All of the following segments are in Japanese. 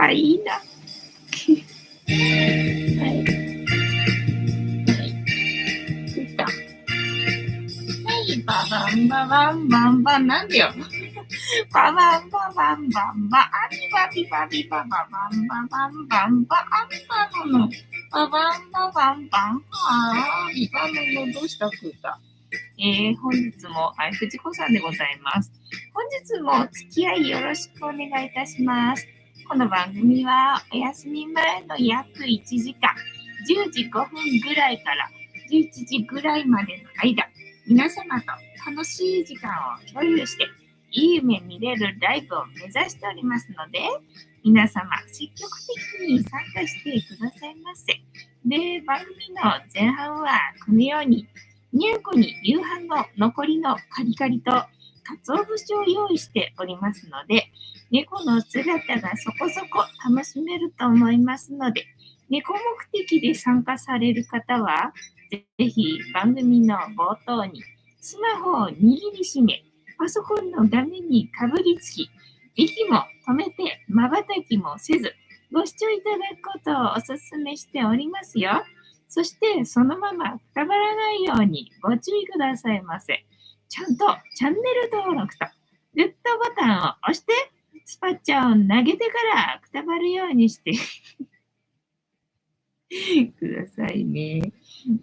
わいいな。はい。作った。はい、ババンババンバンバンなんだよ。ババンババンバンバン、アビバビバビバババンババンバンバン、アビバノの、ババンババンバン、アビバノの、どうしたくーた。本日も、藤子さんでございます。本日もお付き合いよろしくお願いいたします。この番組は、お休み前の約1時間、10時5分ぐらいから11時ぐらいまでの間、皆様と楽しい時間を共有して、いい夢見れるライブを目指しておりますので、皆様積極的に参加してくださいませ。で、番組の前半はこのように、にゃんこに夕飯の残りのカリカリと鰹節を用意しておりますので、猫の姿がそこそこ楽しめると思いますので、猫目的で参加される方は、ぜひ番組の冒頭にスマホを握りしめ、パソコンの画面にかぶりつき、息も止めて瞬きもせず、ご視聴いただくことをお勧めしておりますよ。そしてそのままくたばらないようにご注意くださいませ。ちゃんとチャンネル登録とグッドボタンを押して、スパッチャを投げてからくたばるようにしてくださいね。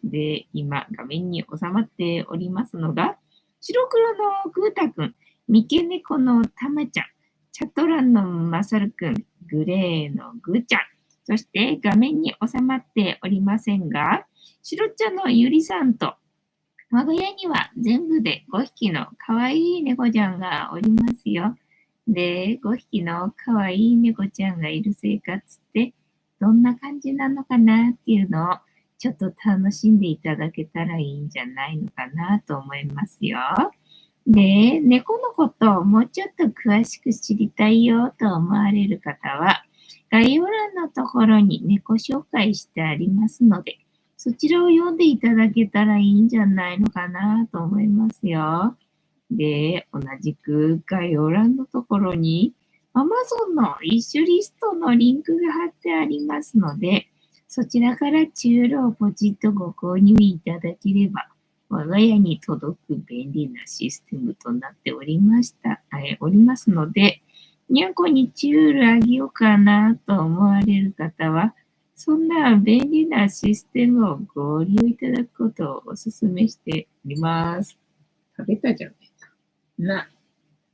で、今画面に収まっておりますのが、白黒のグータくん、三毛猫のたまちゃん、チャトランのまさるくん、グレーのグーちゃん、そして画面に収まっておりませんが、白茶のゆりさんと、我が家には全部で5匹のかわいい猫ちゃんがおりますよ。で、5匹のかわいい猫ちゃんがいる生活ってどんな感じなのかなっていうのをちょっと楽しんでいただけたらいいんじゃないのかなと思いますよ。で、猫のことをもうちょっと詳しく知りたいよと思われる方は、概要欄のところに猫紹介してありますので、そちらを読んでいただけたらいいんじゃないのかなと思いますよ。で、同じく概要欄のところに Amazon の一種リストのリンクが貼ってありますので、そちらから中路をポチッとご購入いただければ、我が家に届く便利なシステムとなっておりますので、にゃんこにチュールあげようかなと思われる方は、そんな便利なシステムをご利用いただくことをお勧めしております。食べたじゃないか。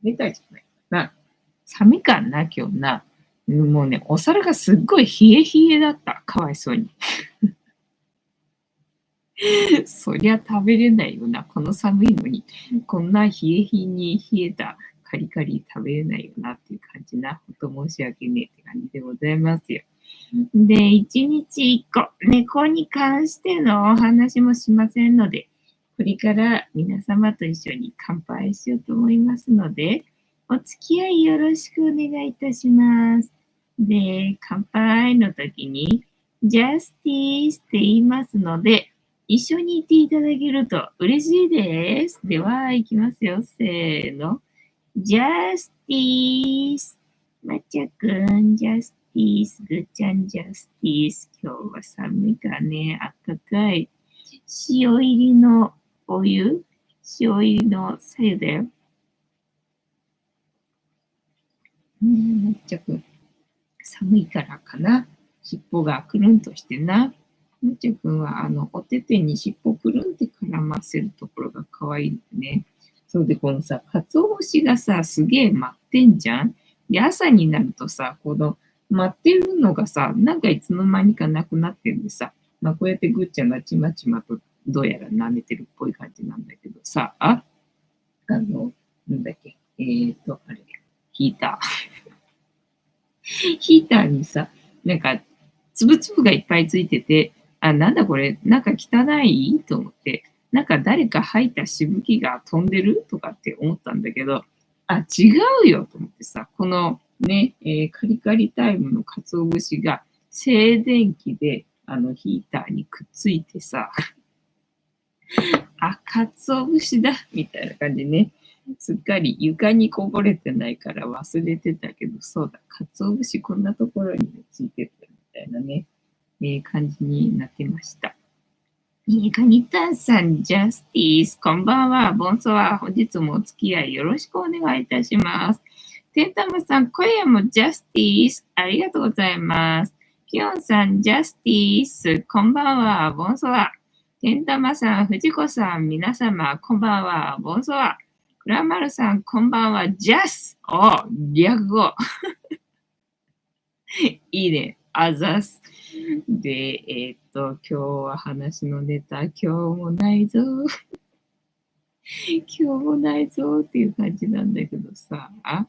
食べたじゃないかな。寒いかな、今日な。もうね、お皿がすっごい冷え冷えだった。かわいそうに。そりゃ食べれないよな。この寒いのに。こんな冷え冷えに冷えたカリカリ食べれないよなっていう感じな。ほんと申し訳ねえって感じでございますよ。で、一日一個、猫に関してのお話もしませんので、これから皆様と一緒に乾杯しようと思いますので、お付き合いよろしくお願いいたします。で、乾杯の時に、ジャスティースって言いますので、一緒に言っていただけると嬉しいです。では、いきますよ。せーの。ジャスティース。まちゃくん、ジャスティース。ぐーちゃん、ジャスティース。今日は寒いからね、あったかい。塩入りのお湯、塩入りのさゆだよ。まちゃくん、寒いからかな。尻尾がくるんとしてな。まちゃくんは、おててに尻尾くるんって絡ませるところが可愛いんだね。そうで、このさ、鰹節がさ、すげえ舞ってんじゃん。で、朝になるとさ、この舞ってるのがさ、なんかいつの間にかなくなってんでさ、まあ、こうやってぐっちゃんがちまちまとどうやら舐めてるっぽい感じなんだけどさ、なんだっけ、あれ、ヒーター。ヒーターにさ、なんか、つぶつぶがいっぱいついてて、なんだこれ、なんか汚いと思って、なんか誰か吐いたしぶきが飛んでるとかって思ったんだけど、違うよと思ってさ、このね、カリカリタイムの鰹節が静電気で、ヒーターにくっついてさ、鰹節だみたいな感じでね。すっかり床にこぼれてないから忘れてたけど、そうだ、鰹節こんなところにもついてたみたいなね、感じになってました。カニタンさん、ジャスティス、こんばんは、ボンソワ、本日もお付き合いよろしくお願いいたします。テンタムさん、今夜もジャスティス、ありがとうございます。ピョンさん、ジャスティス、こんばんは、ボンソワ。テンタマさん、藤子さん、皆様、こんばんは、ボンソワ。クラマルさん、こんばんは、ジャス。略語。いいね。あざす。で、今日は話のネタ、今日もないぞ。今日もないぞっていう感じなんだけどさ、な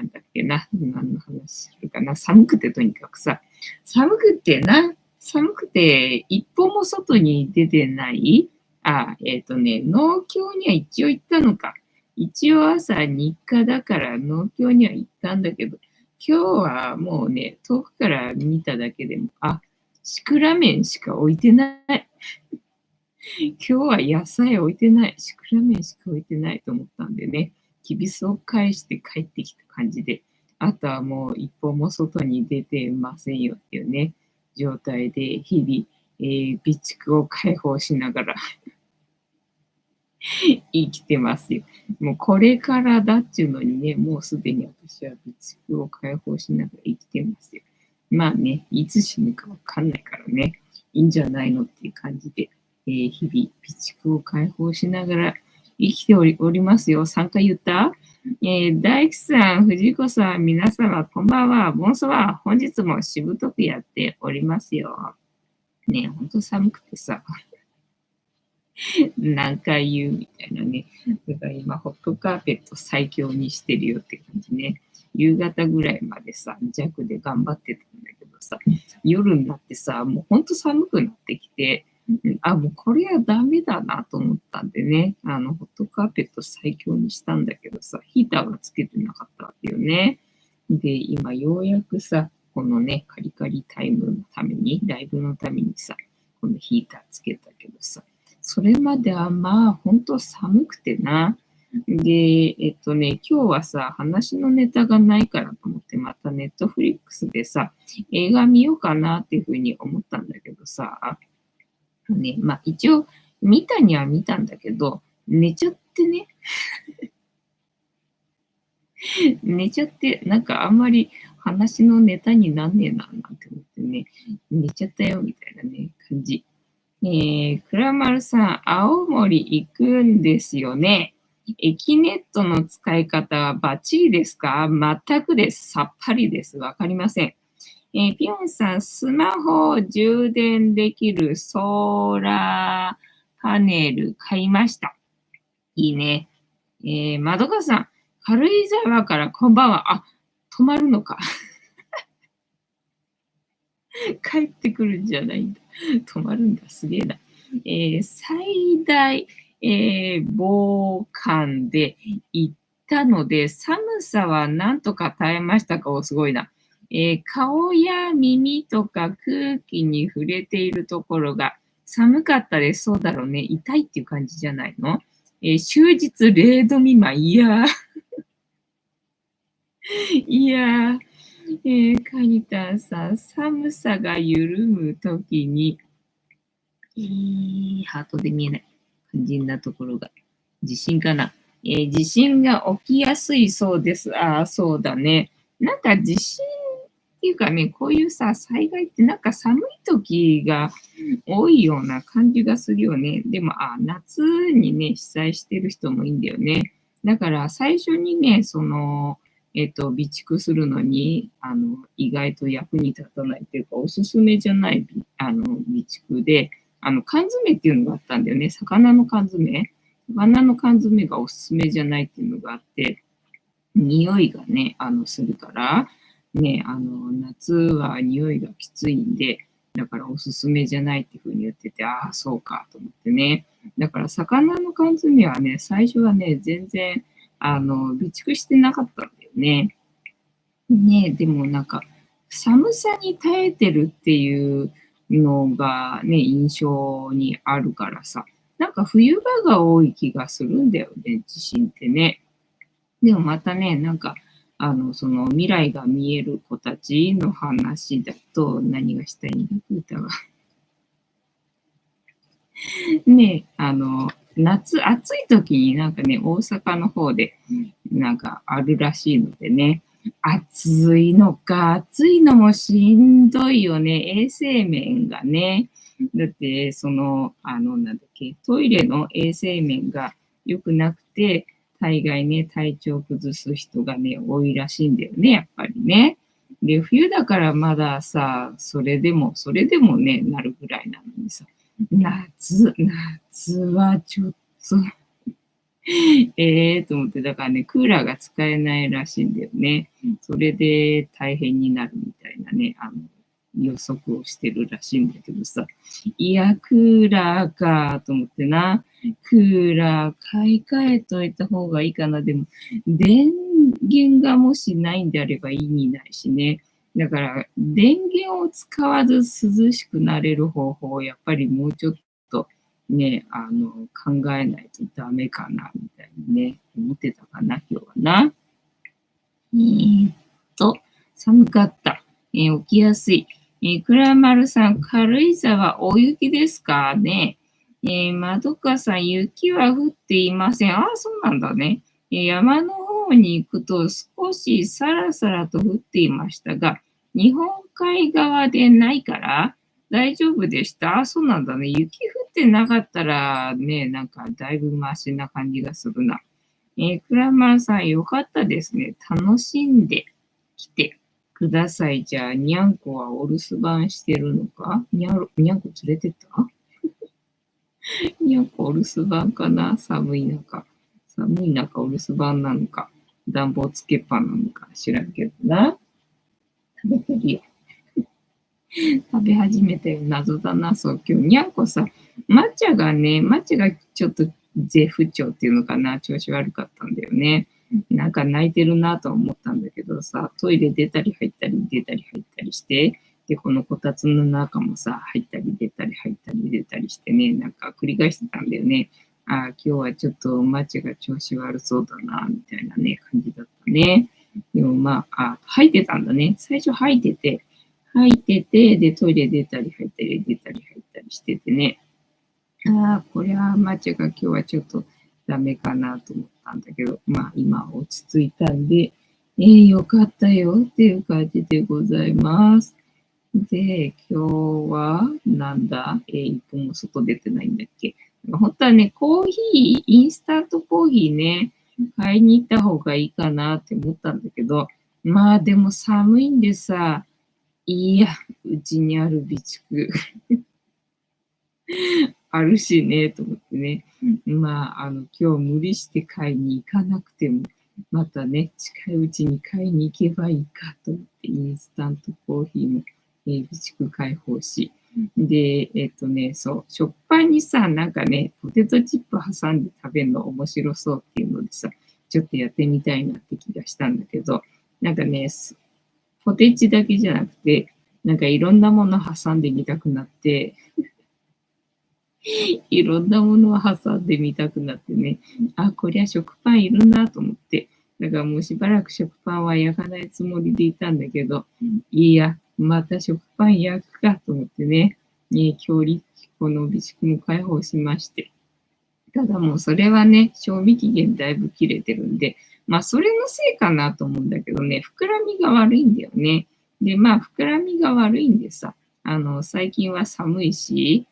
んだっけな、何の話するかな、寒くてとにかくさ、寒くて一歩も外に出てない。農協には一応行ったのか。一応朝日課だから農協には行ったんだけど、今日はもうね、遠くから見ただけでも、シクラメンしか置いてない。今日は野菜置いてない。シクラメンしか置いてないと思ったんでね、きびすを返して帰ってきた感じで、あとはもう一歩も外に出てませんよっていうね、状態で日々、備蓄を解放しながら生きてますよ。もうこれからだっちゅうのにね、もうすでに私は備蓄を解放しながら生きてますよ。まあね、いつ死ぬかわかんないからね、いいんじゃないのっていう感じで、日々備蓄を解放しながら生きておりますよ。3回言った。大工さん、藤子さん、皆様、こんばんは。ボンソワ。本日もしぶとくやっておりますよ。ね、ほんと寒くてさ、何回言うみたいなね。だから今、ホットカーペット最強にしてるよって感じね。夕方ぐらいまでさ、弱で頑張ってたんだけどさ、夜になってさ、もうほんと寒くなってきて、もうこれはダメだなと思ったんでね、ホットカーペット最強にしたんだけどさ、ヒーターはつけてなかったわけよね。で、今ようやくさ、このね、カリカリタイムのために、ライブのためにさ、このヒーターつけたけどさ、それまではまあ、ほんと寒くてな。で、今日はさ、話のネタがないからと思って、またネットフリックスでさ、映画見ようかなっていうふうに思ったんだけどさ、ね、まあ一応見たには見たんだけど、寝ちゃってね、寝ちゃって、なんかあんまり話のネタになんねえな、なんて思ってね、寝ちゃったよ、みたいなね、感じ。倉丸さん、青森行くんですよね。エキネットの使い方はバッチリですか？全くです。さっぱりです。わかりません。ピョンさん、スマホを充電できるソーラーパネル買いました。いいね。まどかさん、軽井沢からこんばんは。止まるのか。帰ってくるんじゃないんだ。止まるんだ。すげえな。最大、防寒で行ったので、寒さはなんとか耐えましたか？すごいな。顔や耳とか空気に触れているところが寒かったです。そうだろうね。痛いっていう感じじゃないの？終日0度未満。いやー、いやー、カニタンさん、寒さが緩むときに、ハートで見えない。肝心なところが。地震かな。地震が起きやすいそうです。そうだね。なんか地震っていうかね、こういうさ、災害ってなんか寒い時が多いような感じがするよね。でも、夏にね、被災してる人もいいんだよね。だから最初にね、備蓄するのに、意外と役に立たないっていうか、おすすめじゃない、備蓄で、缶詰っていうのがあったんだよね。魚の缶詰。魚の缶詰がおすすめじゃないっていうのがあって、匂いがね、するから、ね、夏は匂いがきついんで、だからおすすめじゃないっていうふうに言ってて、そうかと思ってね。だから魚の缶詰はね、最初はね、全然、備蓄してなかったんだよね。ね、でもなんか、寒さに耐えてるっていうのがね、印象にあるからさ。なんか冬場が多い気がするんだよね、地震ってね。でもまたね、なんか、その未来が見える子たちの話だと、何がしたいんだ、歌は。ね、夏、暑い時になんかね、大阪の方で、なんかあるらしいのでね、暑いのか、暑いのもしんどいよね、衛生面がね。だって、なんだっけ、トイレの衛生面が良くなくて、大概ね、体調崩す人がね、多いらしいんだよね、やっぱりね。で、冬だからまださ、それでもね、なるぐらいなのにさ、夏はちょっとと思って、だからね、クーラーが使えないらしいんだよね。それで大変になるみたいなね、予測をしてるらしいんだけどさ。いや、クーラーかと思ってな。クーラー買い替えといた方がいいかな。でも、電源がもしないんであれば意味ないしね。だから、電源を使わず涼しくなれる方法をやっぱりもうちょっとね、考えないとダメかな、みたいにね、思ってたかな、今日はな。ーっ寒かった。起きやすい。倉丸さん、軽井沢大雪ですかね。まどかさん、雪は降っていません。あ、そうなんだね。山の方に行くと少しさらさらと降っていましたが、日本海側でないから大丈夫でした。あ、そうなんだね。雪降ってなかったらね、なんかだいぶマシな感じがするな。クラマーさん、よかったですね。楽しんできてください。じゃあ、にゃんこはお留守番してるのかにゃんこ連れてったにゃんこお留守番かな寒い中。寒い中お留守番なのか。暖房つけっぱなのか知らんけどな。食べてるよ。食べ始めたよ。謎だな。そう、今日にゃんこさ、抹茶がちょっと絶不調っていうのかな。調子悪かったんだよね。なんか泣いてるなと思ったんだけどさ、トイレ出たり入ったり出たり入ったりして、で、このこたつの中もさ、入ったり出たり入ったり出たりしてね、なんか繰り返してたんだよね。ああ、今日はちょっと抹茶が調子悪そうだな、みたいなね、感じだったね。でもまあ、吐いてたんだね。最初吐いてて、で、トイレ出たり入ったり出たり入ったりしててね。ああ、これは抹茶が今日はちょっとダメかなと思ったんだけど、まあ今落ち着いたんで、よかったよっていう感じでございます。で、今日はなんだ一歩も外出てないんだっけ。本当はね、コーヒー、インスタントコーヒーね、買いに行った方がいいかなって思ったんだけど、まあでも寒いんでさ、いや、うちにある備蓄あるしね、と思ってね。まあ、今日無理して買いに行かなくても、またね、近いうちに買いに行けばいいかと思って、インスタントコーヒーも、備蓄開放し。で、そう、食パンにさ、なんかね、ポテトチップ挟んで食べるの面白そうっていうのでさ、ちょっとやってみたいなって気がしたんだけど、なんかね、ポテチだけじゃなくて、なんかいろんなもの挟んでみたくなって、いろんなものを挟んでみたくなってね、あ、こりゃ食パンいるなと思って、だからもうしばらく食パンは焼かないつもりでいたんだけど、いや、また食パン焼くかと思ってね、強力粉の備蓄も開放しまして、ただもうそれはね、賞味期限だいぶ切れてるんで、まあそれのせいかなと思うんだけどね、膨らみが悪いんだよね。で、まあ膨らみが悪いんでさ、最近は寒いし、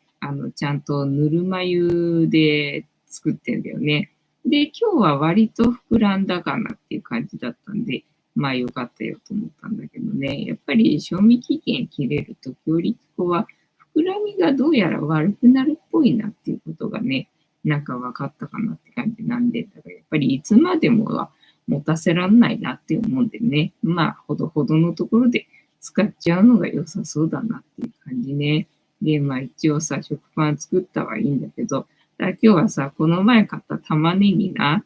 ちゃんとぬるま湯で作ってんだよね。で、今日は割と膨らんだかなっていう感じだったんで、まあよかったよと思ったんだけどね、やっぱり賞味期限切れると強力粉は膨らみがどうやら悪くなるっぽいなっていうことがね、なんか分かったかなって感じなんで、だからやっぱりいつまでもは持たせらんないなって思うんでね、まあ、ほどほどのところで使っちゃうのが良さそうだなっていう感じね。で、まあ一応さ、食パン作ったはいいんだけど、だ今日はさ、この前買った玉ねぎの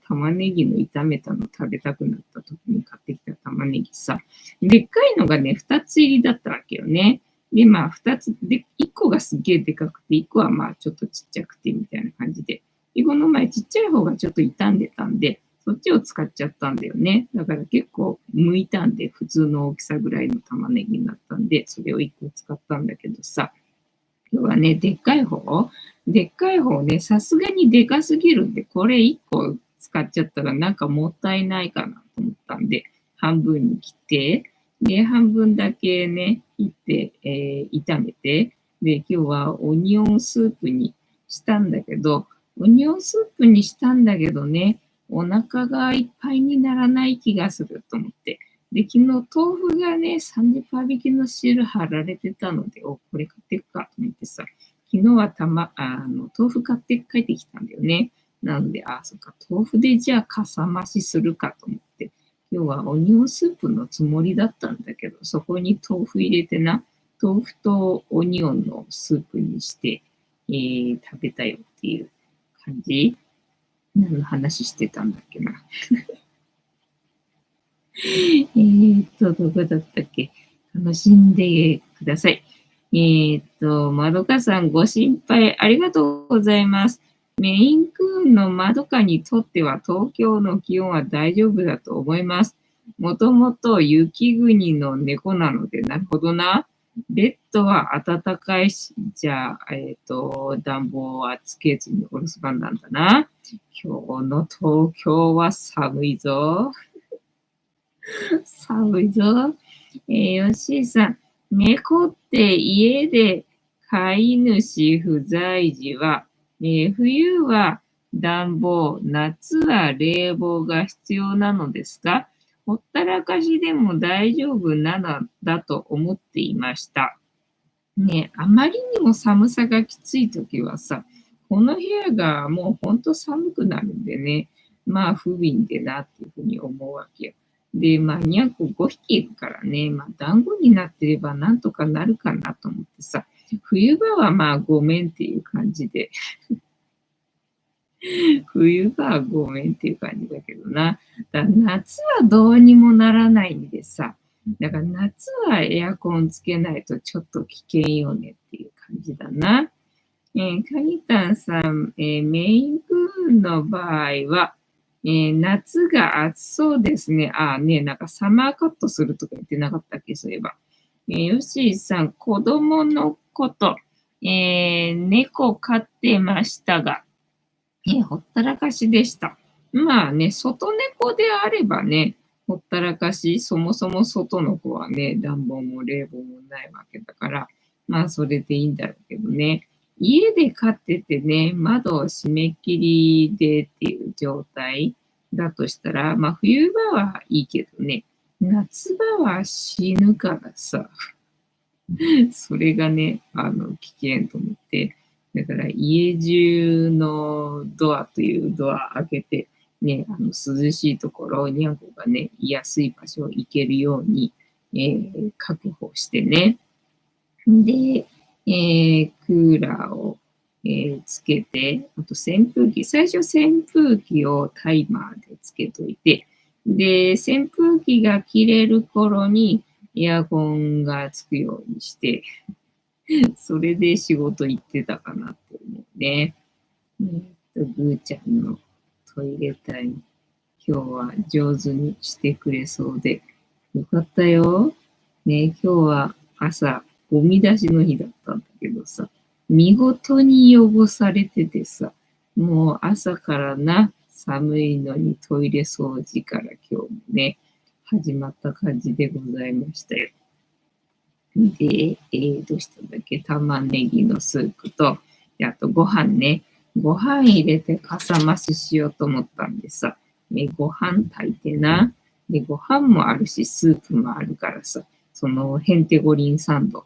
炒めたの食べたくなった時に買ってきた玉ねぎさ、でっかいのがね、2つ入りだったわけよね。で、まあ、2つで、1個がすげえでかくて、1個はまあ、ちょっとちっちゃくてみたいな感じで。で、この前ちっちゃい方がちょっと傷んでたんで、そっちを使っちゃったんだよね。だから結構剥いたんで、普通の大きさぐらいの玉ねぎになったんで、それを1個使ったんだけどさ、今日はね、でっかい方ね、さすがにでかすぎるんで、これ1個使っちゃったらなんかもったいないかなと思ったんで、半分に切って、で、半分だけね、切って、炒めて、で、今日はオニオンスープにしたんだけど、オニオンスープにしたんだけどね、お腹がいっぱいにならない気がすると思って。で、昨日豆腐がね、30%引きの汁貼られてたので、お、これ買っていくかと思ってさ、昨日は豆腐買って帰ってきたんだよね。なので、あ、そっか、豆腐でじゃあかさ増しするかと思って、今日はオニオンスープのつもりだったんだけど、そこに豆腐入れてな、豆腐とオニオンのスープにして、食べたよっていう感じ。何の話してたんだっけな。どこだったっけ。楽しんでください。まどかさん、ご心配ありがとうございます。メインクーンのまどかにとっては東京の気温は大丈夫だと思います。もともと雪国の猫なので、なるほどな。ベッドは暖かいし、じゃあ、暖房はつけずにお留守番なんだな。今日の東京は寒いぞ。寒いぞ。ヨッシーさん、猫って家で飼い主不在時は、冬は暖房、夏は冷房が必要なのですか？ほったらかしでも大丈夫なのだと思っていました。ね、あまりにも寒さがきついときはさ、この部屋がもうほんと寒くなるんでね、まあ不憫でなっていうふうに思うわけよ。で、まあにゃんこ5匹いるからね、まあ団子になってればなんとかなるかなと思ってさ、冬場はまあごめんっていう感じで、冬場はごめんっていう感じだけどな。だ夏はどうにもならないんでさ、だから夏はエアコンつけないとちょっと危険よねっていう感じだな。カニタンさん、メインプーンの場合は、夏が暑そうですね。ああね、なんかサマーカットするとか言ってなかったっけ、そういえば。ヨッシーさん、子供のこと、猫飼ってましたが、ほったらかしでした。まあね、外猫であればね、ほったらかし、そもそも外の子はね、暖房も冷房もないわけだから、まあそれでいいんだろうけどね。家で飼っててね、窓を閉め切りでっていう状態だとしたら、まあ冬場はいいけどね、夏場は死ぬからさ、それがね、危険と思って、だから家中のドアというドア開けて、ね、涼しいところ、にゃんこがね、居やすい場所行けるように、確保してね。で、クーラーを、つけて、あと扇風機、最初扇風機をタイマーでつけといて、で、扇風機が切れる頃にエアコンがつくようにして、それで仕事行ってたかなって思うね。ぐーちゃんのトイレタイム、今日は上手にしてくれそうで、よかったよ。ね、今日は朝、ゴミ出しの日だったんだけどさ、見事に汚されててさ、もう朝からな、寒いのにトイレ掃除から今日もね、始まった感じでございましたよ。で、どうしたんだっけ、玉ねぎのスープと、であとご飯ね。ご飯入れてかさ増ししようと思ったんでさ、ご飯炊いてな。で、ご飯もあるし、スープもあるからさ、そのヘンテゴリンサンド。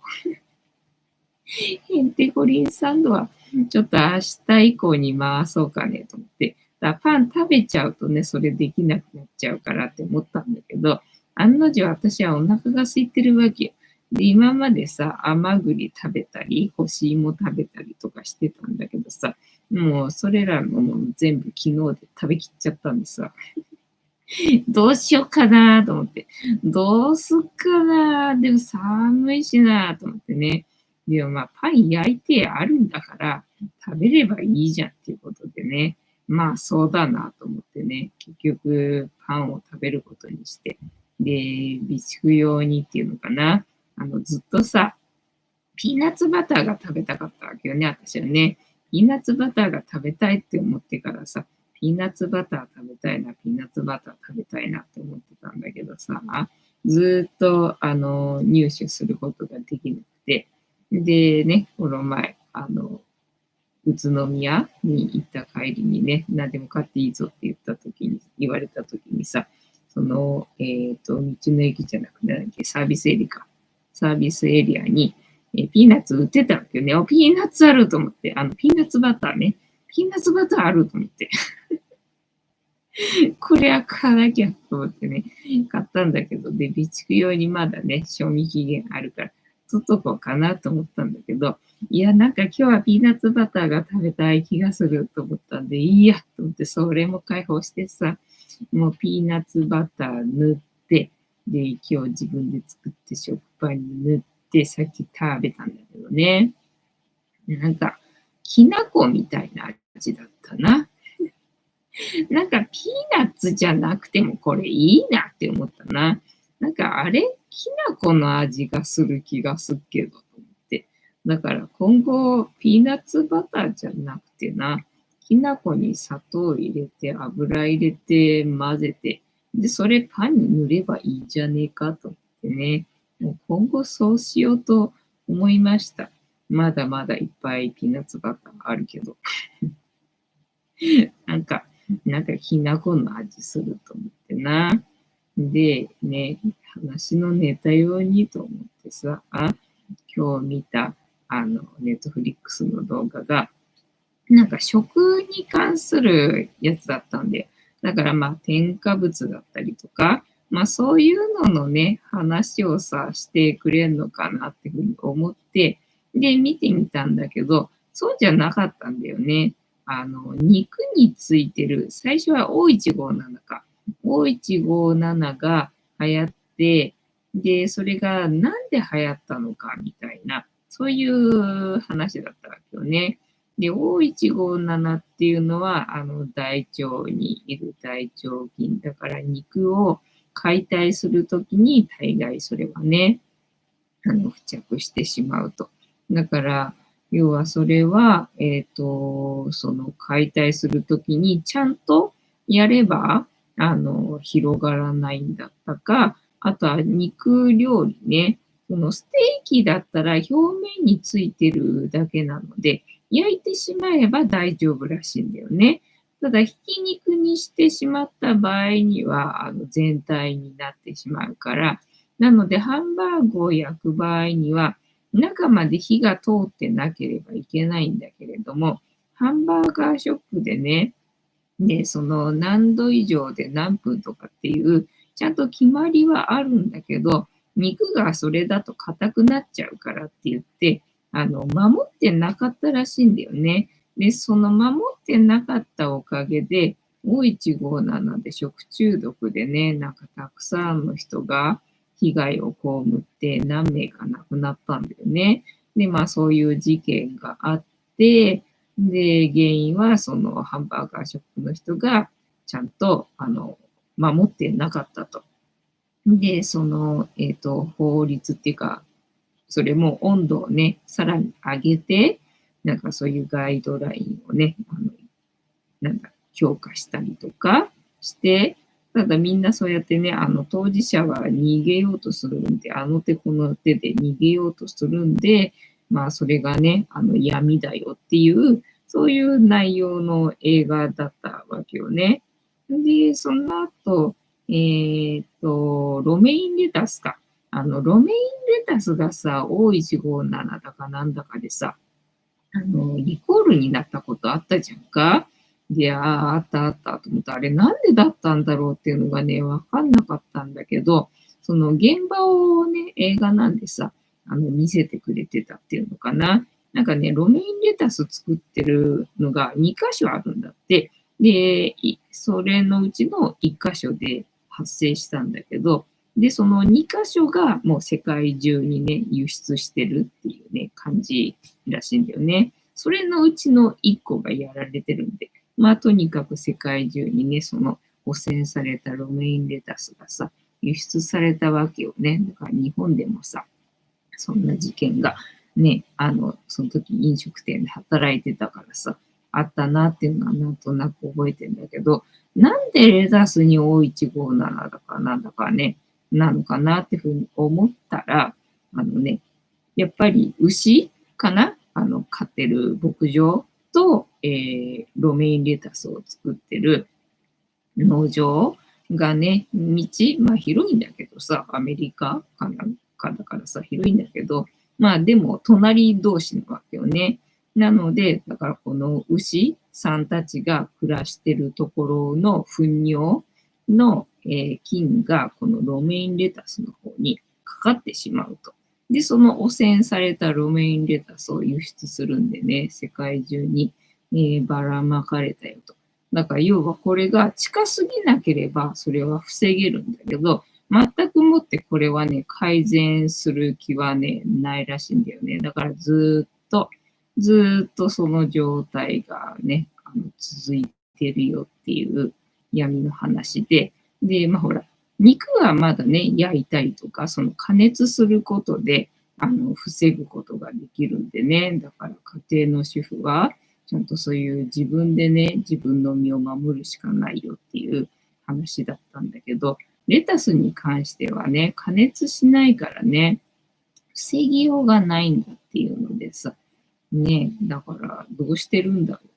ヘンテゴリンサンドは、ちょっと明日以降に回そうかねと思って。だパン食べちゃうとね、それできなくなっちゃうからって思ったんだけど、案の定私はお腹が空いてるわけよ。で、今までさ、甘栗食べたり、干し芋食べたりとかしてたんだけどさ、もうそれらのもの全部昨日で食べきっちゃったんですさ。どうしようかなと思って。どうすっかな、でも寒いしなと思ってね。でもまあ、パン焼いてあるんだから、食べればいいじゃんっていうことでね。まあ、そうだなと思ってね。結局、パンを食べることにして。で、備蓄用にっていうのかな。ずっとさ、ピーナッツバターが食べたかったわけよね、私はね。ピーナッツバターが食べたいって思ってからさ、ピーナッツバター食べたいな、ピーナッツバター食べたいなって思ってたんだけどさ、ずっと、入手することができなくて、でね、この前、宇都宮に行った帰りにね、何でも買っていいぞって言われた時にさ、道の駅じゃなくて、なんだっけ、サービスエリアか。サービスエリアに、ピーナッツ売ってたわけよね。ピーナッツあると思って、ピーナッツバターね。ピーナッツバターあると思って。これは買わなきゃと思ってね、買ったんだけど、で、備蓄用にまだね、賞味期限あるから、取っとこうかなと思ったんだけど、いや、なんか今日はピーナッツバターが食べたい気がすると思ったんで、いいやと思って、それも解放してさ、もうピーナッツバター塗って、で、今日自分で作って食パンに塗って、さっき食べたんだけどね。なんか、きな粉みたいな味だったな。なんかピーナッツじゃなくてもこれいいなって思ったな。なんかあれきな粉の味がする気がするけどと思って。だから今後ピーナッツバターじゃなくてな、きな粉に砂糖入れて油入れて混ぜて、で、それパンに塗ればいいじゃねえかと思ってね。もう今後そうしようと思いました。まだまだいっぱいピーナッツバターあるけど。なんか、なんかきな粉の味すると思ってな。で、ね、話のネタ用にと思ってさ、今日見た、ネットフリックスの動画が、なんか食に関するやつだったんで、だからまあ添加物だったりとか、まあそういうののね、話をさ、してくれんのかなっていうふうに思って、で、見てみたんだけど、そうじゃなかったんだよね。肉についてる、最初は O157 か。O157 が流行って、で、それがなんで流行ったのかみたいな、そういう話だったわけよね。で、O157 っていうのは、大腸にいる大腸菌だから肉を解体するときに大概それはね、付着してしまうと。だから、要はそれは、その解体するときにちゃんとやれば、広がらないんだったか、あとは肉料理ね、そのステーキだったら表面についてるだけなので、焼いてしまえば大丈夫らしいんだよね。ただ、ひき肉にしてしまった場合には、全体になってしまうから、なので、ハンバーグを焼く場合には、中まで火が通ってなければいけないんだけれども、ハンバーガーショップでね、で、その何度以上で何分とかっていう、ちゃんと決まりはあるんだけど、肉がそれだと硬くなっちゃうからって言って、守ってなかったらしいんだよね。で、その守ってなかったおかげで、O157 で食中毒でね、なんかたくさんの人が被害を被って何名か亡くなったんだよね。で、まあそういう事件があって、で、原因はそのハンバーガーショップの人がちゃんと守ってなかったと。で、法律っていうか、それも温度をね、さらに上げて、なんかそういうガイドラインをね、なんだ、強化したりとかして、ただみんなそうやってね、当事者は逃げようとするんで、あの手この手で逃げようとするんで、まあそれがね、闇だよっていう、そういう内容の映画だったわけよね。で、その後、ロメインレタスか。ロメインレタスがさ、O157 だかなんだかでさ、リコールになったことあったじゃんか。で、あったあったと思った。あれなんでだったんだろうっていうのがね、わかんなかったんだけど、その現場をね、映画なんでさ、見せてくれてたっていうのかな。なんかね、ロメインレタス作ってるのが2箇所あるんだって。で、それのうちの1箇所で発生したんだけど、で、その2箇所がもう世界中にね、輸出してるっていうね、感じらしいんだよね。それのうちの1個がやられてるんで、まあ、とにかく世界中にね、その汚染されたロメインレタスがさ、輸出されたわけよね。だから日本でもさ、そんな事件がね、その時飲食店で働いてたからさ、あったなっていうのはなんとなく覚えてんだけど、なんでレタスに O157 だかなんだかね、なのかなっていうふうに思ったら、やっぱり牛かな飼ってる牧場と、ロメインレタスを作ってる農場がね、道、まあ広いんだけどさ、アメリカかなんかだからさ、広いんだけど、まあでも隣同士なわけよね。なので、だからこの牛さんたちが暮らしてるところの糞尿の、菌がこのロメインレタスの方にかかってしまうと。で、その汚染されたロメインレタスを輸出するんでね、世界中に、ばらまかれたよと。だから要はこれが近すぎなければそれは防げるんだけど、全くもってこれはね、改善する気はね、ないらしいんだよね。だからずっとその状態がね、続いてるよっていう闇の話で、で、まあほら、肉はまだね、焼いたりとか、その加熱することで、防ぐことができるんでね、だから家庭の主婦は、ちゃんとそういう自分でね、自分の身を守るしかないよっていう話だったんだけど、レタスに関してはね、加熱しないからね、防ぎようがないんだっていうのでさ、ね、だからどうしてるんだろう。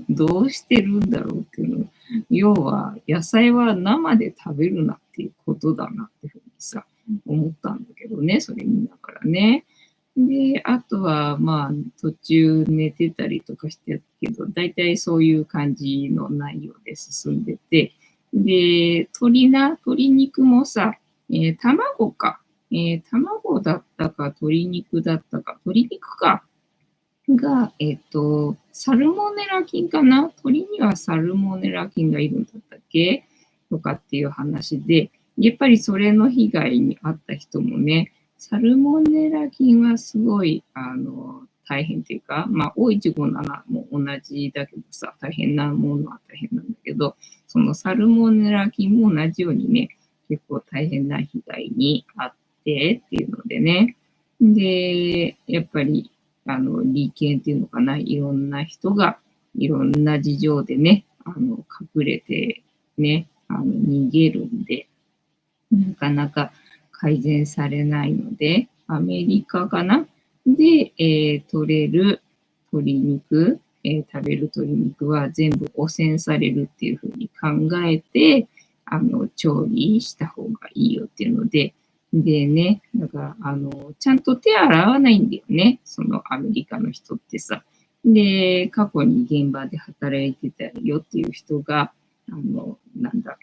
どうしてるんだろうっていうの。要は、野菜は生で食べるなっていうことだなっていうふうにさ、思ったんだけどね、それ見ながらね。で、あとは、まあ、途中寝てたりとかしてたけど、だいたいそういう感じの内容で進んでて、で、鶏肉もさ、卵か。卵だったか、鶏肉だったか、鶏肉か。が、サルモネラ菌かな鳥にはサルモネラ菌がいるんだったっけとかっていう話で、やっぱりそれの被害に遭った人もね、サルモネラ菌はすごい、大変っていうか、まあ、O157 も同じだけどさ、大変なものは大変なんだけど、そのサルモネラ菌も同じようにね、結構大変な被害に遭ってっていうのでね、で、やっぱり利権っていうのかな、いろんな人が、いろんな事情でね、隠れてね、逃げるんで、なかなか改善されないので、アメリカかなで、取れる鶏肉、食べる鶏肉は全部汚染されるっていうふうに考えて、調理した方がいいよっていうので、でね、だから、ちゃんと手洗わないんだよね。そのアメリカの人ってさ。で、過去に現場で働いてたよっていう人が、なんだ、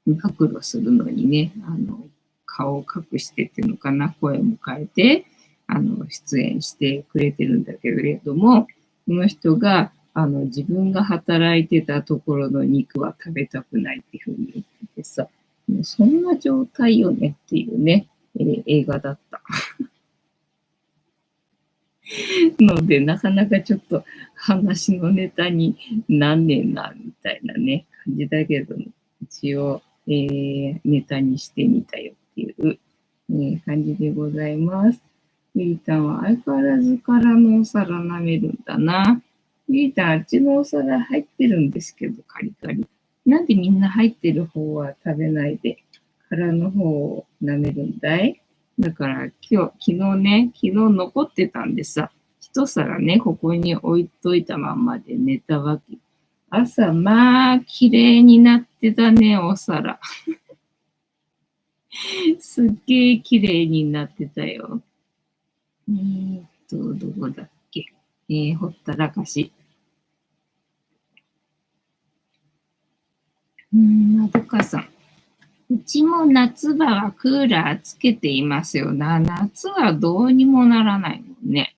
暴露するのにね、顔を隠してっていうのかな、声も変えて、出演してくれてるんだけれども、この人が、自分が働いてたところの肉は食べたくないっていうふうに言っててさ、もうそんな状態よねっていうね、映画だった。ので、なかなかちょっと話のネタになんねんな、みたいなね、感じだけども、一応、ネタにしてみたよっていう、感じでございます。ゆりたんは相変わらず空のお皿舐めるんだな。ゆりたん、あっちのお皿入ってるんですけど、カリカリ。なんでみんな入ってる方は食べないで、空の方を舐めるんだい？だから昨日残ってたんでさ、一皿ね、ここに置いといたまんまで寝たわけ。朝、まあ、綺麗になってたね、お皿。すっげえ綺麗になってたよ。どこだっけ。ほったらかし。まどかさん。うちも夏場はクーラーつけていますよな。夏はどうにもならないもんね。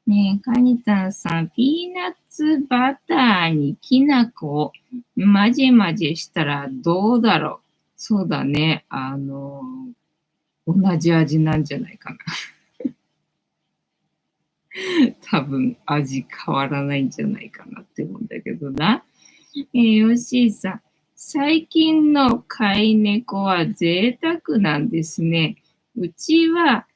ねえ、カニタンさん、ピーナッツバターにきな粉を混ぜ混ぜしたらどうだろう。そうだね。同じ味なんじゃないかな。多分味変わらないんじゃないかなって思うんだけどな。よしさん。最近の飼い猫は贅沢なんですね。うちは、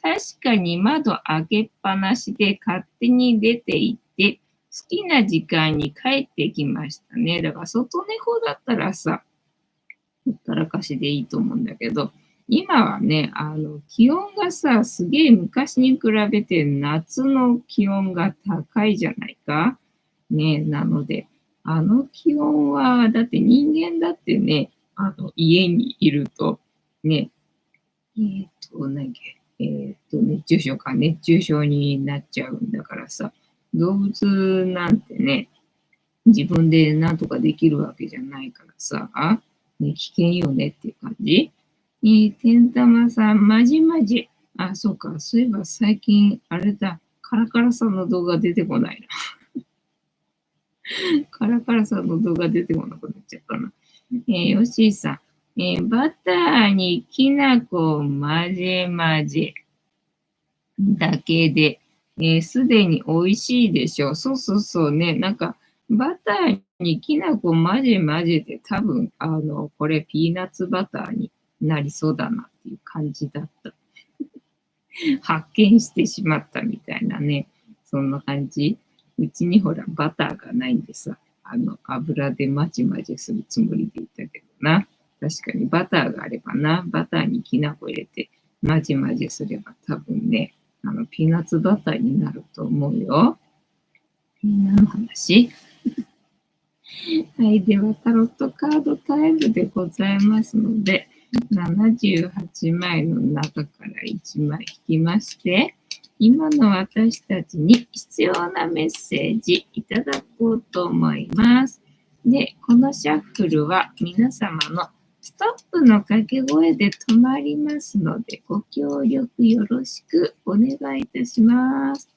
確かに窓開けっぱなしで勝手に出て行って、好きな時間に帰ってきましたね。だから外猫だったらさ、ほったらかしでいいと思うんだけど、今はね、気温がさ、すげえ昔に比べて夏の気温が高いじゃないか。ね、なので、あの気温は、だって人間だってね、家にいると、ね、なんだっけ、熱中症になっちゃうんだからさ、動物なんてね、自分でなんとかできるわけじゃないからさ、ね、危険よねっていう感じ。てんたまさん、まじまじ。あ、そうか。そういえば最近、あれだ。カラカラさんの動画出てこないな。カラカラさんの動画出てこなくなっちゃったな。ヨッシーさん、バターにきな粉を混ぜ混ぜだけで、すでに美味しいでしょう。そうそうそうね。なんか、バターにきな粉混ぜ混ぜて、多分、これピーナッツバターになりそうだなっていう感じだった。発見してしまったみたいなね。そんな感じ。うちにほら、バターがないんでさ、油でまちまちするつもりでいたけどな。確かにバターがあればな、バターにきな粉入れて、まじまじすれば多分ね、ピーナッツバターになると思うよ。何の話？はい、ではタロットカードタイムでございますので、78枚の中から1枚引きまして、今の私たちに必要なメッセージいただこうと思います。で、このシャッフルは皆様のストップの掛け声で止まりますので、ご協力よろしくお願いいたします。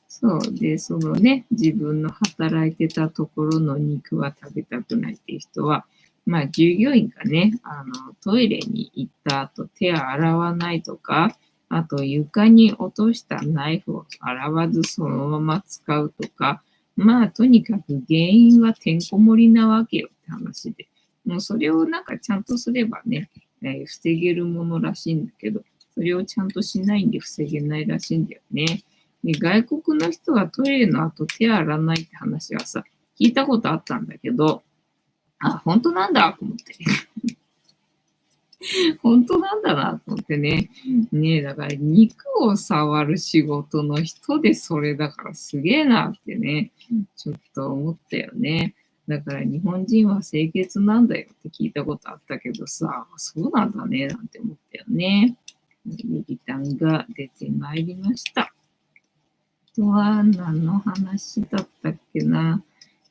そうで、そのね、自分の働いてたところの肉は食べたくないっていう人は、まあ、従業員がね、トイレに行った後、手を洗わないとか、あと床に落としたナイフを洗わずそのまま使うとか、まあ、とにかく原因はてんこ盛りなわけよって話で。もうそれをなんかちゃんとすればね、防げるものらしいんだけど、それをちゃんとしないんで防げないらしいんだよね。で、外国の人はトイレの後手洗わないって話はさ、聞いたことあったんだけど、本当なんだと思って。本当なんだなと思ってね。ねえ、だから肉を触る仕事の人でそれだからすげえなってね、ちょっと思ったよね。だから日本人は清潔なんだよって聞いたことあったけどさ、そうなんだねなんて思ったよね。ミリタンが出てまいりました。とは何の話だったっけな。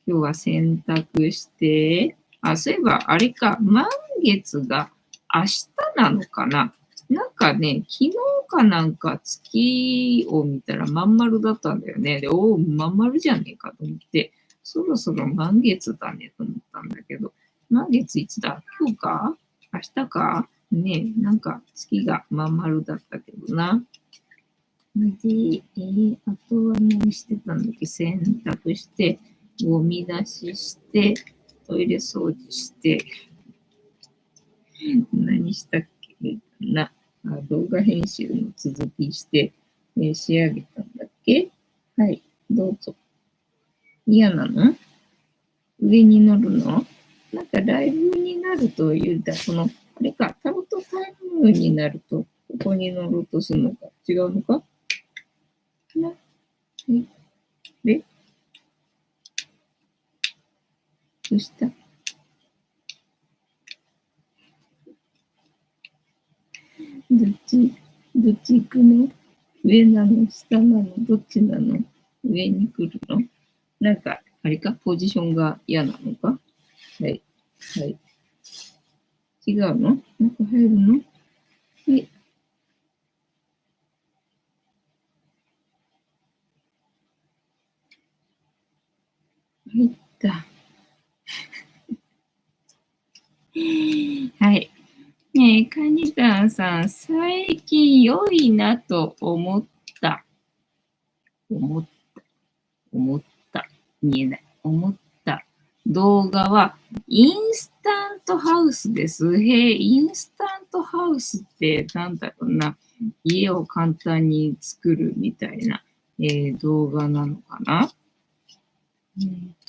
今日は洗濯して、そういえばあれか、満月が明日なのかな。なんかね、昨日かなんか月を見たらまん丸だったんだよね。で、おお、まん丸じゃねえかと思って、そろそろ満月だねと思ったんだけど、満月いつだ？今日か？明日か？ねえ、なんか月がまん丸だったけどな。で、あとは何してたんだっけ？洗濯して、ゴミ出しして、トイレ掃除して、何したっけな。動画編集の続きして、仕上げたんだっけ？はい、どうぞ。嫌なの？上に乗るの？なんかライブになると言うたら、あれか、タロットタイムになると、ここに乗ろうとするのか、違うのかな？はい。で、どうした？どっち行くの？上なの？下なの？どっちなの？上に来るの？なんか、あれかポジションが嫌なのか？はい。はい。違うの？なんか入るの？え、はい。カニタンさん、最近良いなと思っ思った、見えない、思った動画は、インスタントハウスです。インスタントハウスってなんだろうな、家を簡単に作るみたいな、動画なのかな。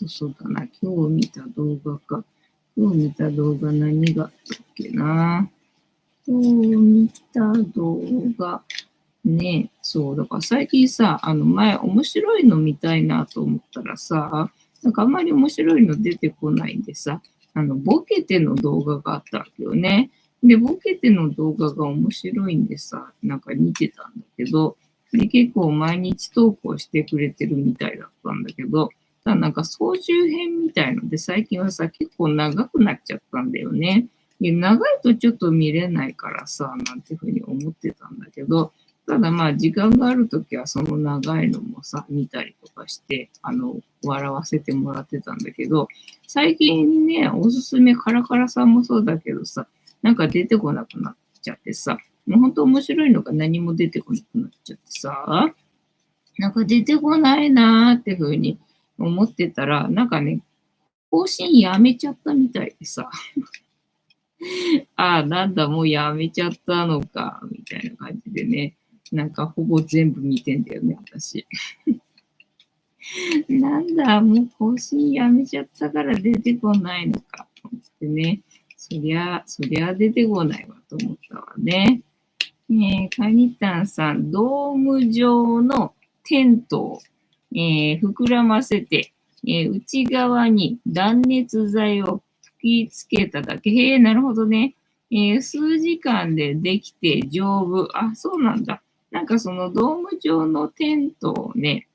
そうだな、今日見た動画か。今日見た動画何があったっけな。今日見た動画、ね、そう、だから最近さ、前面白いの見たいなと思ったらさ、なんかあんまり面白いの出てこないんでさ、ボケての動画があったわけよね。で、ボケての動画が面白いんでさ、なんか見てたんだけど、で、結構毎日投稿してくれてるみたいだったんだけど、ただなんか操縦編みたいので最近はさ、結構長くなっちゃったんだよね。で、長いとちょっと見れないからさ、なんていうふうに思ってたんだけど、ただまあ時間があるときはその長いのもさ、見たりとかして、笑わせてもらってたんだけど、最近ね、おすすめカラカラさんもそうだけどさ、なんか出てこなくなっちゃってさ、もう本当面白いのが何も出てこなくなっちゃってさ、なんか出てこないなーってふうに思ってたら、なんかね、更新やめちゃったみたいでさ、ああ、なんだ、もうやめちゃったのか、みたいな感じでね。なんかほぼ全部見てんだよね、私。なんだ、もう更新やめちゃったから出てこないのか、と思ってね。そりゃ出てこないわ、と思ったわね。カニタンさん、ドーム状のテントを、膨らませて、内側に断熱材を吹き付けただけ。なるほどね。数時間でできて丈夫。あ、そうなんだ。なんかそのドーム状のテントをね、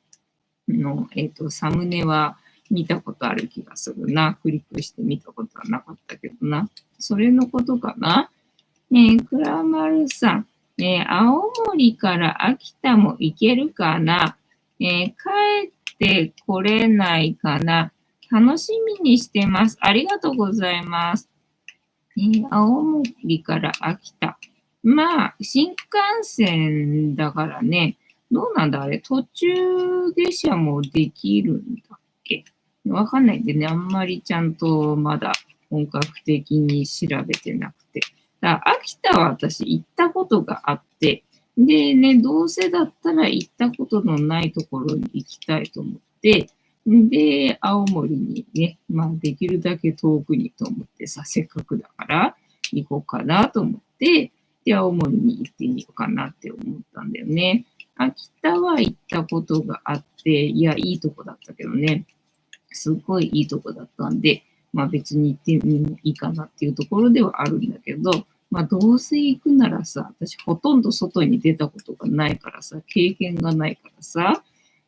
サムネは見たことある気がするな。クリックして見たことはなかったけどな。それのことかな。くらまるさん、青森から秋田も行けるかな、帰ってこれないかな、楽しみにしてます。ありがとうございます。青森から秋田。まあ、新幹線だからね、どうなんだあれ、途中下車もできるんだっけ、わかんないんでね、あんまりちゃんとまだ本格的に調べてなくて。秋田は私行ったことがあって、でね、どうせだったら行ったことのないところに行きたいと思って、で、青森にね、まあできるだけ遠くにと思ってさ、せっかくだから行こうかなと思って、で、青森に行ってみようかなって思ったんだよね。秋田は行ったことがあって、いや、いいとこだったけどね、すごいいいとこだったんで、まあ別に行ってもいいかなっていうところではあるんだけど、まあどうせ行くならさ、私ほとんど外に出たことがないからさ、経験がないからさ、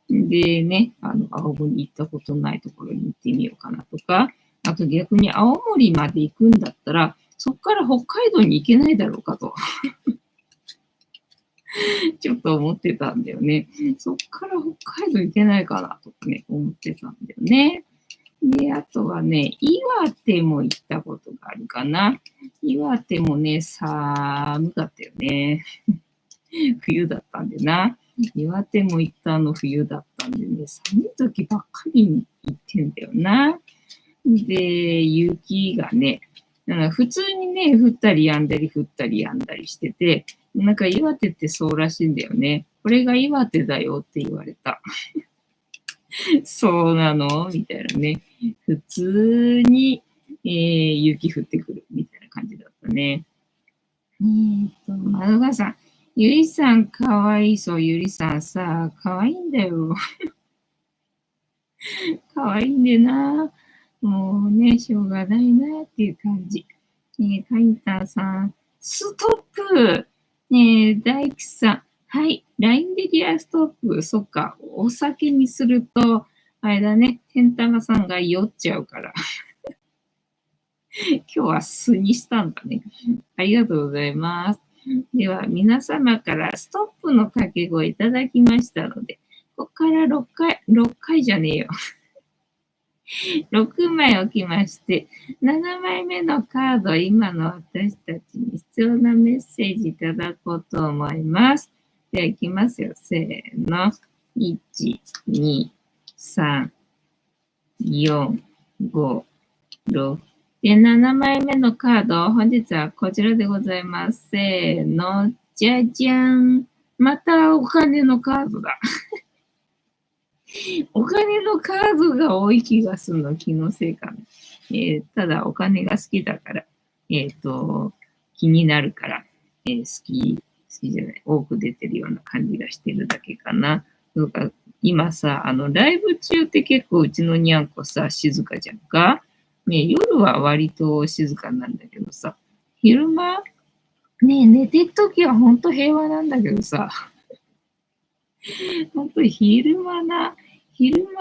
でね、青森に行ったことないところに行ってみようかなとか、あと逆に青森まで行くんだったら、そこから北海道に行けないだろうかとちょっと思ってたんだよね。そっから北海道行けないかなとかね、思ってたんだよね。で、あとはね、岩手も行ったことがあるかな。岩手もね、寒かったよね。冬だったんでな。岩手も行った冬だったんでね、寒い時ばっかりに行ってんだよな。で、雪がね、なんか普通にね、降ったり止んだり降ったり止んだりしてて、なんか岩手ってそうらしいんだよね。これが岩手だよって言われた。そうなのみたいなね。普通に、雪降ってくるみたいな感じだったね。まどかさん。ゆりさんかわいい。そう、ゆりさんさ、かわいいんだよ。かわいいんでな。もうね、しょうがないなっていう感じ。カインターさん、ストップ大工さん、はい、LINE でリアストップ、そっか、お酒にすると、あれだね、天玉さんが酔っちゃうから。今日は素にしたんだね。ありがとうございます。では、皆様からストップの掛け声いただきましたので、ここから6回じゃねえよ。6枚置きまして、7枚目のカード、今の私たちに必要なメッセージいただこうと思います。では、いきますよ。せーの。1、2、3、4、5、6。で、7枚目のカード、本日はこちらでございます。せーの。じゃじゃーん。またお金のカードだ。お金のカードが多い気がするの、気のせいかな。ただ、お金が好きだから、気になるから、好きじゃない、多く出てるような感じがしてるだけかな。そうか、今さ、ライブ中って結構うちのにゃんこさ、静かじゃんか。ね、夜は割と静かなんだけどさ、昼間、ね、寝てるときはほんと平和なんだけどさ、ほんと昼間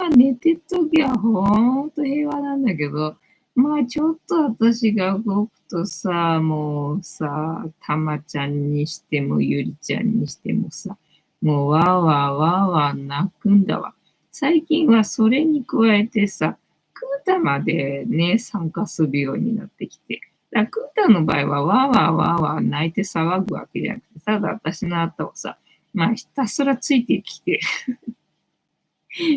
寝てるときはほんと平和なんだけど、まあちょっと私が動くとさ、もうさ、たまちゃんにしてもゆりちゃんにしてもさ、もうわーわーわーわー泣くんだわ。最近はそれに加えてさ、クータまでね、参加するようになってきて、だからクータの場合はわーわーわーわー泣いて騒ぐわけじゃなくて、ただ私の後をさ、まあひたすらついてきて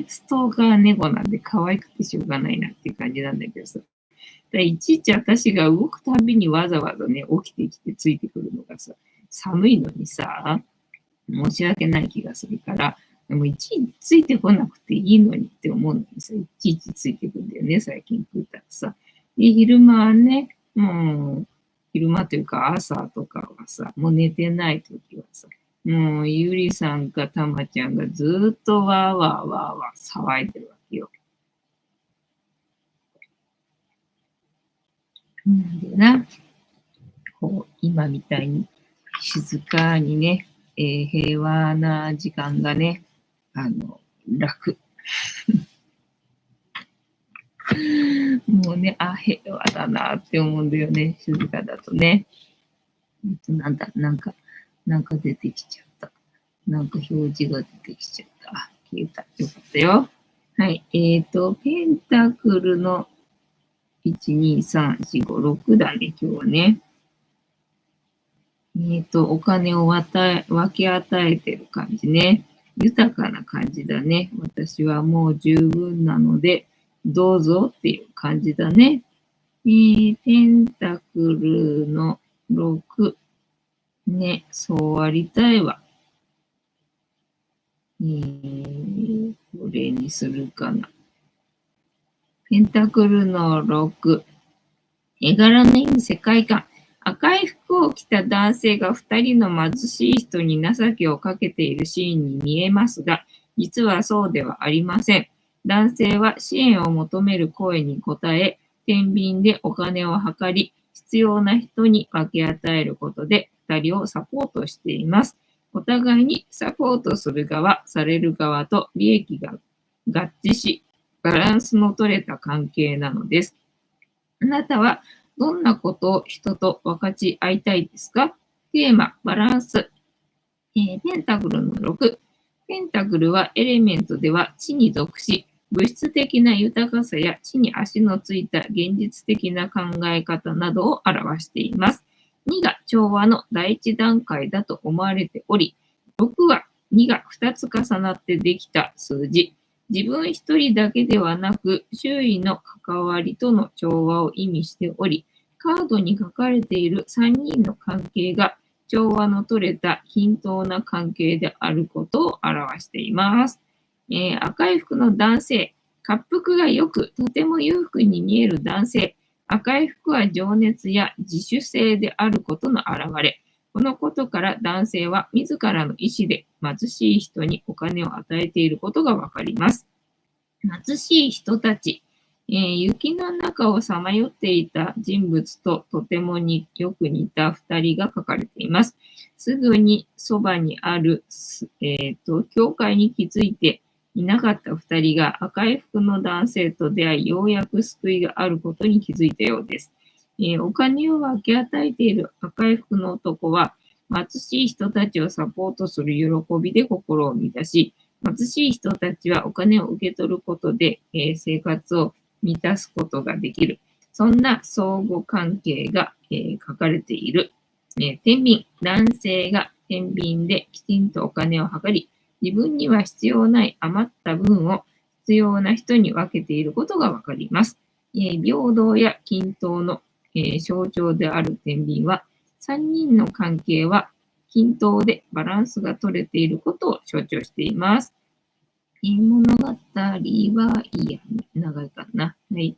ストーカー猫なんで可愛くてしょうがないなっていう感じなんだけどさ。いちいち私が動くたびにわざわざね、起きてきてついてくるのがさ、寒いのにさ、申し訳ない気がするから、でもいちいちついてこなくていいのにって思うのにさ、いちいちついてくんだよね、最近食ったらさ。で、昼間はね、もう、昼間というか朝とかはさ、もう寝てない時はさ、もうゆりさんかたまちゃんがずーっとわーわーわーわー騒いでるわけよ。なんでな、こう、今みたいに静かにね、平和な時間がね、楽。もうね、あ、平和だなって思うんだよね、静かだとね。なんだ、なんか出てきちゃった。なんか表示が出てきちゃった。あ、消えた。よかったよ。はい。ペンタクルの1、2、3、4、5、6だね、今日はね。お金を分け与えてる感じね。豊かな感じだね。私はもう十分なので、どうぞっていう感じだね。ペンタクルの6。ね、そうありたいわ。これにするかな。ペンタクルの6。絵柄のいい世界観。赤い服を着た男性が2人の貧しい人に情けをかけているシーンに見えますが、実はそうではありません。男性は支援を求める声に応え、天秤でお金を計り、必要な人に分け与えることで2人をサポートしています。お互いにサポートする側、される側と利益が合致し、バランスの取れた関係なのです。あなたはどんなことを人と分かち合いたいですか？テーマ、バランス。ペンタクルの6。ペンタクルはエレメントでは地に属し、物質的な豊かさや地に足のついた現実的な考え方などを表しています。2が調和の第一段階だと思われており、6は2が2つ重なってできた数字。自分一人だけではなく、周囲の関わりとの調和を意味しており、カードに書かれている3人の関係が調和の取れた均等な関係であることを表しています。赤い服の男性、滑腹がよくとても裕福に見える男性、赤い服は情熱や自主性であることの表れ。このことから男性は自らの意思で貧しい人にお金を与えていることがわかります。貧しい人たち、雪の中をさまよっていた人物ととてもよく似た2人が書かれています。すぐにそばにある、教会に気づいていなかった2人が赤い服の男性と出会い、ようやく救いがあることに気づいたようです。お金を分け与えている赤い服の男は、貧しい人たちをサポートする喜びで心を満たし、貧しい人たちはお金を受け取ることで、生活を満たすことができる。そんな相互関係が、書かれている。天秤、男性が天秤できちんとお金を計り、自分には必要ない余った分を必要な人に分けていることがわかります。平等や均等の、象徴である天秤は、3人の関係は均等でバランスが取れていることを象徴しています。物語はいや、長いかな。はい。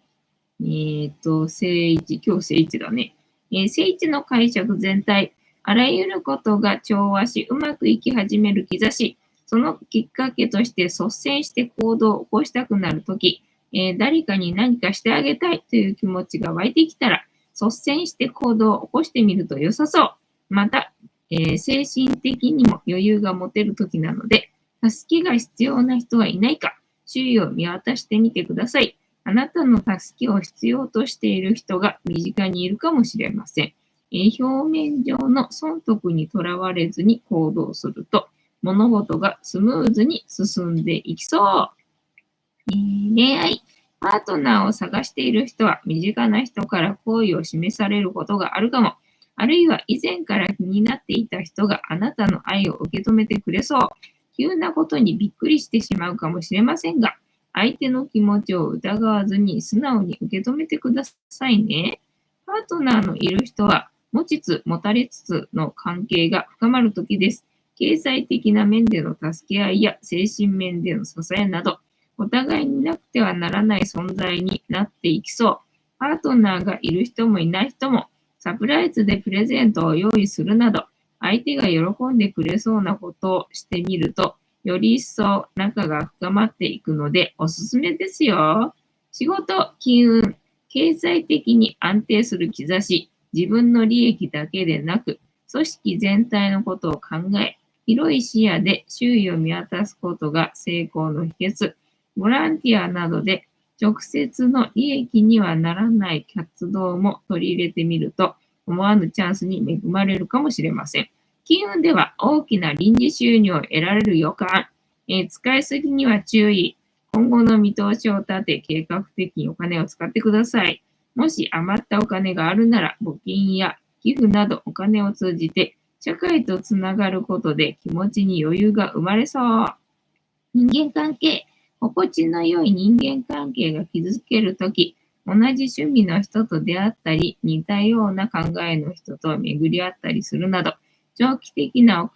正一、今日正一だね。正一の解釈全体、あらゆることが調和し、うまくいき始める兆し、そのきっかけとして率先して行動を起こしたくなるとき、誰かに何かしてあげたいという気持ちが湧いてきたら、率先して行動を起こしてみると良さそう。また、精神的にも余裕が持てるときなので、助けが必要な人はいないか、周囲を見渡してみてください。あなたの助けを必要としている人が身近にいるかもしれません。表面上の損得にとらわれずに行動すると、物事がスムーズに進んでいきそう。恋愛、パートナーを探している人は身近な人から好意を示されることがあるかも。あるいは以前から気になっていた人があなたの愛を受け止めてくれそう。急なことにびっくりしてしまうかもしれませんが、相手の気持ちを疑わずに素直に受け止めてくださいね。パートナーのいる人は、持ちつ持たれつつの関係が深まるときです。経済的な面での助け合いや精神面での支えなど、お互いになくてはならない存在になっていきそう。パートナーがいる人もいない人も、サプライズでプレゼントを用意するなど、相手が喜んでくれそうなことをしてみると、より一層仲が深まっていくのでおすすめですよ。仕事、金運、経済的に安定する兆し、自分の利益だけでなく、組織全体のことを考え、広い視野で周囲を見渡すことが成功の秘訣。ボランティアなどで直接の利益にはならない活動も取り入れてみると、思わぬチャンスに恵まれるかもしれません。金運では大きな臨時収入を得られる予感。使いすぎには注意。今後の見通しを立て、計画的にお金を使ってください。もし余ったお金があるなら、募金や寄付などお金を通じて、社会とつながることで気持ちに余裕が生まれそう。人間関係。心地の良い人間関係が築けるとき、同じ趣味の人と出会ったり、似たような考えの人と巡り合ったりするなど、長期的なお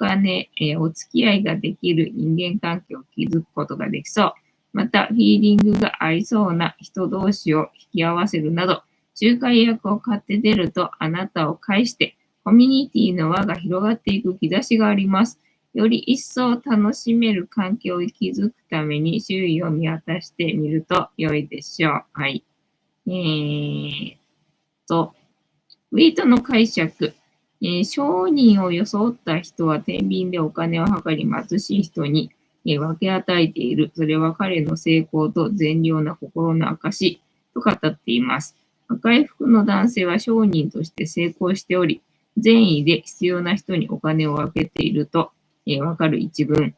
付き合いができる人間関係を築くことができそう。また、フィーリングが合いそうな人同士を引き合わせるなど、仲介役を買って出るとあなたを介して、コミュニティの輪が広がっていく兆しがあります。より一層楽しめる環境を築くために周囲を見渡してみると良いでしょう。はい。えーっと、ウェイトの解釈。商人を装った人は天秤でお金を計り貧しい人に、分け与えている。それは彼の成功と善良な心の証と語っています。赤い服の男性は商人として成功しており、善意で必要な人にお金を分けていると、わかる一文。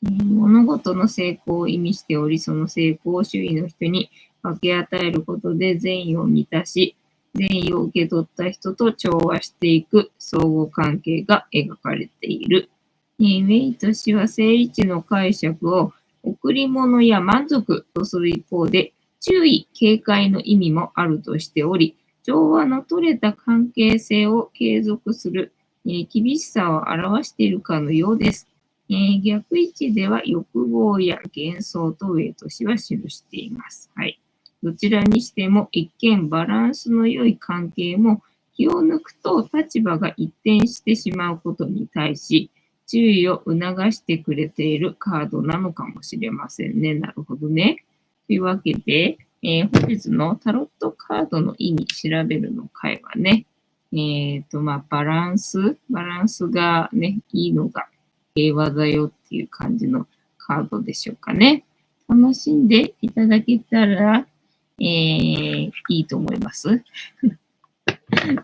物事の成功を意味しており、その成功を周囲の人に分け与えることで善意を満たし、善意を受け取った人と調和していく相互関係が描かれている。ウェイト氏は正位置の解釈を贈り物や満足とする一方で、注意、警戒の意味もあるとしており、調和の取れた関係性を継続する、厳しさを表しているかのようです。逆位置では欲望や幻想とウェイト氏は記しています。はい。どちらにしても一見バランスの良い関係も気を抜くと立場が一転してしまうことに対し注意を促してくれているカードなのかもしれませんね。なるほどね。というわけで、本日のタロットカードの意味調べるの回はね、バランスがね、いいのが平和だよっていう感じのカードでしょうかね。楽しんでいただけたら、いいと思います。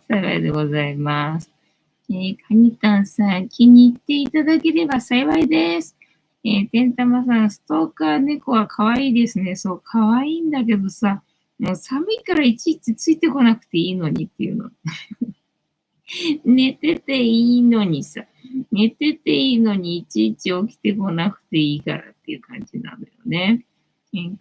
幸いでございます。カニタンさん、気に入っていただければ幸いです。てんたまさん、ストーカー猫は可愛いですね。そう、可愛いんだけどさ、もう寒いからいちいちついてこなくていいのにっていうの。寝てていいのにさ、寝てていいのにいちいち起きてこなくていいからっていう感じなのよね。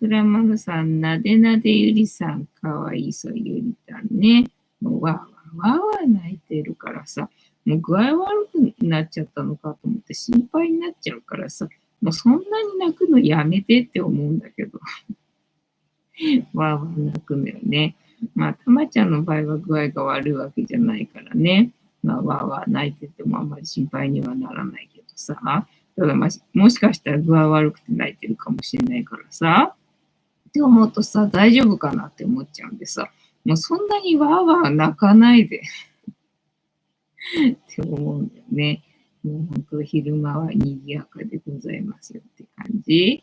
クラマグさん、なでなでゆりさん、かわいいそう、ゆりたんね。もうわーわーわーわー泣いてるからさ、もう具合悪くなっちゃったのかと思って心配になっちゃうからさ、もうそんなに泣くのやめてって思うんだけど、わーわー泣くのよね。まあ、たまちゃんの場合は具合が悪いわけじゃないからね。まあ、わーわー泣いててもあんまり心配にはならないけどさ。ただまあ、もしかしたら具合悪くて泣いてるかもしれないからさ。って思うとさ、大丈夫かなって思っちゃうんでさ。もうそんなにわーわー泣かないでって思うんだよね。もう本当昼間は賑やかでございますよって感じ。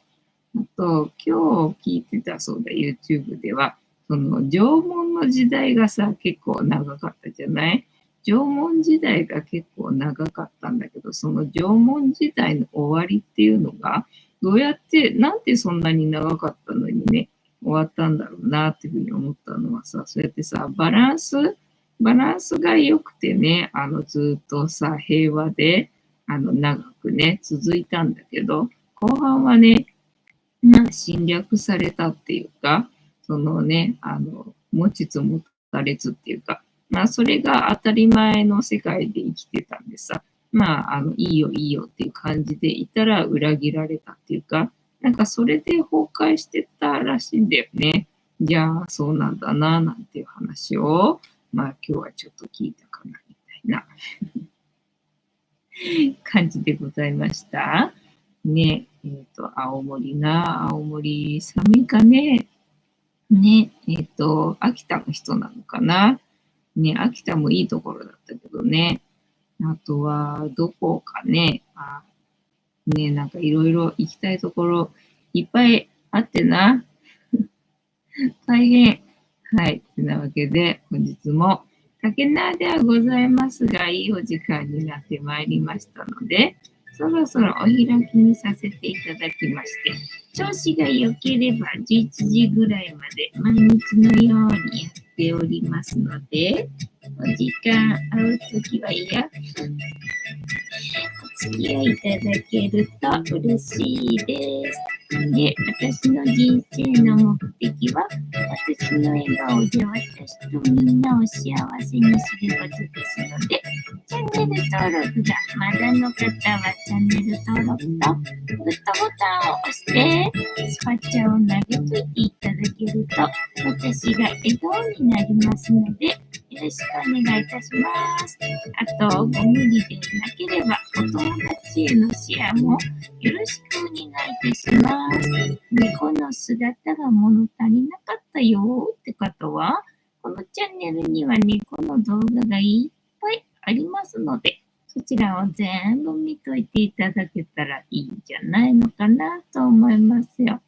あと、今日聞いてたそうだ、YouTube では、その縄文の時代がさ、結構長かったじゃない？縄文時代が結構長かったんだけど、その縄文時代の終わりっていうのが、どうやって、なんでそんなに長かったのにね、終わったんだろうなっていうふうに思ったのはさ、そうやってさ、バランスが良くてね、ずっとさ、平和で、長くね、続いたんだけど、後半はね、侵略されたっていうか、そのね、持ちつ持たれつっていうか、それが当たり前の世界で生きてたんでさ、いいよいいよっていう感じでいたら裏切られたっていうか、なんかそれで崩壊してたらしいんだよね。じゃあ、そうなんだな、なんていう話を、今日はちょっと聞いたかな、みたいな感じでございました。ね、青森な、青森寒いかね。ね、秋田の人なのかな。ね、秋田もいいところだったけどね。あとは、どこかね。ね、なんかいろいろ行きたいところいっぱいあってな。大変。はい。てなわけで、本日も竹縄ではございますが、いいお時間になってまいりましたので、そろそろお開きにさせていただきまして、調子が良ければ11時ぐらいまで毎日のようにやっておりますので、お時間合うときはいや、お付き合いいただけると嬉しいです。で、私の人生の目的は、私の笑顔で私とみんなを幸せにすることですので、チャンネル登録がまだの方はチャンネル登録とグッドボタンを押して、スパチャを投げといていただけると、私が笑顔になりますので、よろしくお願いいたします。あと、ご無理でなければ、お友達へのシェアもよろしくお願いいたします。猫の姿が物足りなかったよって方は、このチャンネルには猫の動画がいっぱいありますので、そちらを全部見といていただけたらいいんじゃないのかなと思いますよ。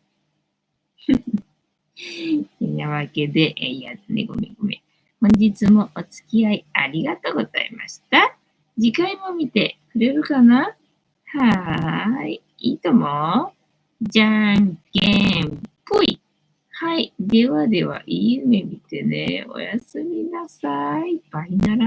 てなわけで、いやね、ごめんごめん。本日もお付き合いありがとうございました。次回も見てくれるかな？はーい。いいとも。じゃんけんぽい。はい。ではでは、いい夢見てね。おやすみなさい。バイなら。